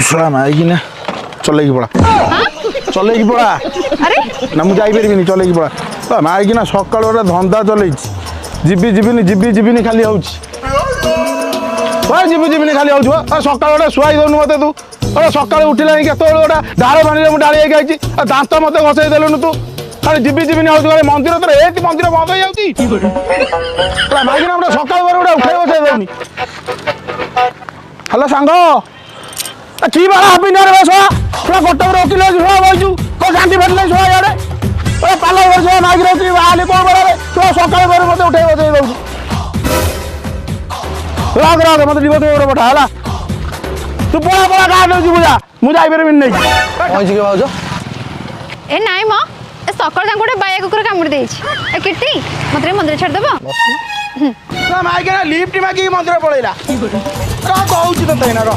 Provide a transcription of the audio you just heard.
ଶଳା ମାଇକି ନା ଚଲେଇକି ପଳା ଚଲେଇକି ପଳା अरे ନା ମୁଁ ଯାଇପାରିବିନି ଚଲେଇକି ପଳା ଶଳା ମାଇକି ନା ସକାଳୁ ଗୋଟେ ଧନ୍ଦା ଚଲେଇଛି ଯିବିନି ଖାଲି ହଉଛି ଯିବିନି ଖାଲି ହଉଛି ସକାଳୁ ଗୋଟେ ଶୁଆଇ ଦଉନୁ ମତେ ତୁ ସକାଳୁ ଉଠିଲାଣି କେତେବେଳେ ଗୋଟେ ଢାଳ ପାଣିରେ ମୁଁ ଢାଳି ହେଇକି ଆଇଛି ଦାନ୍ତ ମତେ ଘଷେଇ ଦେଲୁନୁ ତୁ ଖାଲି ଯିବିନି ହଉଛି ମନ୍ଦିର ତୋର ଏଠି ମନ୍ଦିର ବନ୍ଦ ହେଇଯାଉଛି ମାଇକି ନା ଗୋଟେ ସକାଳୁ ଗୋଟେ ଉଠେଇ ବସେଇ ଦଉନି ହ୍ୟାଲୋ ସାଙ୍ଗ କି ବାଳ ହାପିନାରେ ଶୁଆ ପୁରା କଟକରେ ଓକିଲ ଶୁଆ ବଇଛୁ କୋଉ ଶାନ୍ତି ଫେରିଲେ ଶୁଆ ଇଆଡ଼େ ପାଲ ଶୁଆ ମାଇକି ରଖି ବାହାଲି କୋଉ ବେଳରେ ଶୁଆ ସକାଳୁ ଘରେ ମତେ ଉଠେଇ ବସେଇ ଦଉଛୁ ରଖ ମତେ ଯିବ ତୁ ଗୋଟେ ପଠା ହେଲା ତୁ ପଳା ଗାଁ ଯିବୁ ଯା ମୁଁ ଯାଇପାରିବିନି ନେଇକି ପହଞ୍ଚିକି ଭାଉଜ ए नाई म सकाळ जान गोटे बाया कुकुर कामुड़ी देछि ए किट्टी मते मंदिर छाड़ देबो ना माइके ना लिफ्ट मागी मंदिर पळैला का कहूची तो तैना रो